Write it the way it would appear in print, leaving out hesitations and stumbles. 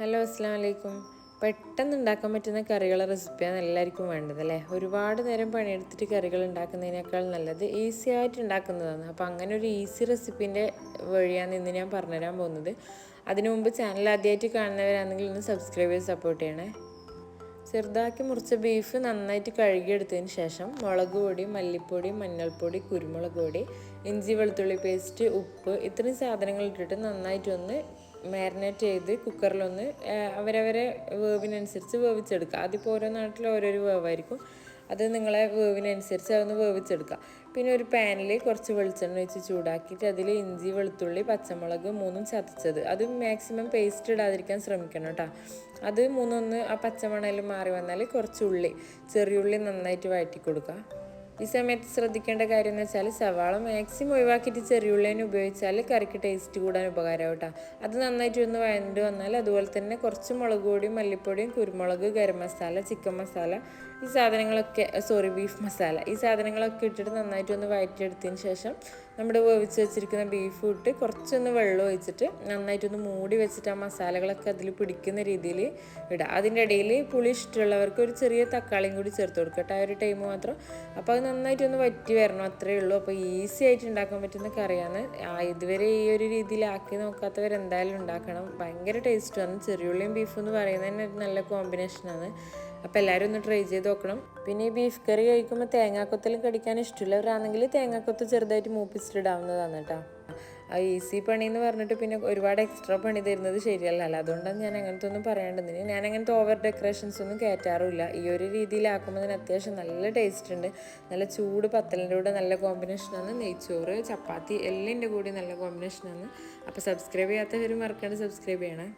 Hello അസ്സാം വലൈക്കും. പെട്ടെന്ന് ഉണ്ടാക്കാൻ പറ്റുന്ന കറികളുടെ റെസിപ്പിയാണ് എല്ലാവർക്കും വേണ്ടത് അല്ലേ. ഒരുപാട് നേരം പണിയെടുത്തിട്ട് കറികൾ ഉണ്ടാക്കുന്നതിനേക്കാൾ നല്ലത് ഈസി ആയിട്ട് ഉണ്ടാക്കുന്നതാണ്. അപ്പോൾ അങ്ങനെ ഒരു ഈസി റെസിപ്പീൻ്റെ വഴിയാണ് ഇന്ന് ഞാൻ പറഞ്ഞുതരാൻ പോകുന്നത്. അതിനു മുമ്പ് ചാനൽ ആദ്യമായിട്ട് കാണുന്നവരാണെങ്കിൽ ഒന്ന് സബ്സ്ക്രൈബ് ചെയ്ത് സപ്പോർട്ട് ചെയ്യണേ. ചെറുതാക്കി മുറിച്ച ബീഫ് നന്നായിട്ട് കഴുകിയെടുത്തതിന് ശേഷം മുളക് പൊടി, മല്ലിപ്പൊടി, മഞ്ഞൾപ്പൊടി, കുരുമുളക് പൊടി, ഇഞ്ചി വെളുത്തുള്ളി പേസ്റ്റ്, ഉപ്പ് ഇത്രയും സാധനങ്ങൾ ഇട്ടിട്ട് നന്നായിട്ടൊന്ന് മാരിനേറ്റ് ചെയ്ത് കുക്കറിലൊന്ന് അവരവരെ വേവിനനുസരിച്ച് വേവിച്ചെടുക്കുക. അതിപ്പോൾ ഓരോ നാട്ടിൽ ഓരോരോ വേവായിരിക്കും. അത് നിങ്ങളെ വേവിനനുസരിച്ച് അതൊന്ന് വേവിച്ചെടുക്കുക. പിന്നെ ഒരു പാനിൽ കുറച്ച് വെളിച്ചെണ്ണ വെച്ച് ചൂടാക്കിയിട്ട് അതിൽ ഇഞ്ചി വെളുത്തുള്ളി പച്ചമുളക് മൂന്നും ചതച്ചത്, അത് മാക്സിമം പേസ്റ്റ് ഇടാതിരിക്കാൻ ശ്രമിക്കണം കേട്ടോ. അത് മൂന്നൊന്ന് ആ പച്ചമണയിൽ മാറി വന്നാൽ കുറച്ച് ഉള്ളി, ചെറിയുള്ളി നന്നായിട്ട് വഴറ്റി കൊടുക്കുക. ഈ സമയത്ത് ശ്രദ്ധിക്കേണ്ട കാര്യം എന്ന് വെച്ചാൽ സവാള മാക്സിമം ഒഴിവാക്കിയിട്ട് ചെറിയുള്ളിനെ ഉപയോഗിച്ചാൽ കറിക്ക് ടേസ്റ്റ് കൂടാൻ ഉപകാരമാവും കേട്ടോ. അത് നന്നായിട്ട് ഒന്ന് വഴണ്ട് വന്നാൽ അതുപോലെ തന്നെ കുറച്ച് മുളക് പൊടിയും മല്ലിപ്പൊടിയും കുരുമുളക്, ഗരം മസാല, ചിക്കൻ മസാല ഈ സാധനങ്ങളൊക്കെ ബീഫ് മസാല ഈ സാധനങ്ങളൊക്കെ ഇട്ടിട്ട് നന്നായിട്ട് ഒന്ന് വഴറ്റിയെടുത്തതിന് ശേഷം നമ്മുടെ വേവിച്ച് വെച്ചിരിക്കുന്ന ബീഫ് ഇട്ട് കുറച്ചൊന്ന് വെള്ളം ഒഴിച്ചിട്ട് നന്നായിട്ടൊന്ന് മൂടി വെച്ചിട്ട് ആ മസാലകളൊക്കെ അതിൽ പിടിക്കുന്ന രീതിയിൽ ഇടുക. അതിൻ്റെ ഇടയിൽ പുളി ഇഷ്ടമുള്ളവർക്ക് ഒരു ചെറിയ തക്കാളിയും കൂടി ചേർത്ത് കൊടുക്കട്ടെ, ആ ഒരു ടൈം മാത്രം. അപ്പോൾ അത് നന്നായിട്ടൊന്ന് വറ്റി വരണം, അത്രയേ ഉള്ളൂ. അപ്പോൾ ഈസി ആയിട്ട് ഉണ്ടാക്കാൻ പറ്റുന്ന കറിയാണ്. ഇതുവരെ ഈ ഒരു രീതിയിലാക്കി നോക്കാത്തവർ എന്തായാലും ഉണ്ടാക്കണം. ഭയങ്കര ടേസ്റ്റാണ്. ചെറിയുള്ളിയും ബീഫും എന്ന് പറയുന്നത് തന്നെ ഒരു നല്ല കോമ്പിനേഷനാണ്. അപ്പോൾ എല്ലാവരും ഒന്ന് ട്രൈ ചെയ്ത് നോക്കണം. പിന്നെ ഈ ബീഫ് കറി കഴിക്കുമ്പോൾ തേങ്ങാക്കൊത്തെല്ലാം കടിക്കാൻ ഇഷ്ടമുള്ളവരാണെങ്കിൽ തേങ്ങാക്കൊത്ത് ചെറുതായിട്ട് മൂപ്പിച്ചിട്ടിടാവുന്നതാണ് കേട്ടോ. ആ ഈസി പണി എന്ന് പറഞ്ഞിട്ട് പിന്നെ ഒരുപാട് എക്സ്ട്രാ പണി തരുന്നത് ശരിയല്ലല്ലോ. അതുകൊണ്ടാണ് ഞാൻ അങ്ങനത്തെ ഒന്നും പറയാണ്ടെന്നില്ല. ഞാൻ അങ്ങനത്തെ ഓവർ ഡെക്കറേഷൻസ് ഒന്നും കയറ്റാറില്ല. ഈ ഒരു രീതിയിലാക്കുമ്പോൾ അതിന് അത്യാവശ്യം നല്ല ടേസ്റ്റ് ഉണ്ട്. നല്ല ചൂട് പത്തലിൻ്റെ കൂടെ നല്ല കോമ്പിനേഷനാണ്. നെയ്ച്ചോറ്, ചപ്പാത്തി എല്ലാം കൂടി നല്ല കോമ്പിനേഷനാണ്. അപ്പോൾ സബ്സ്ക്രൈബ് ചെയ്യാത്തവരും മറക്കാണ്ട് സബ്സ്ക്രൈബ് ചെയ്യണേ.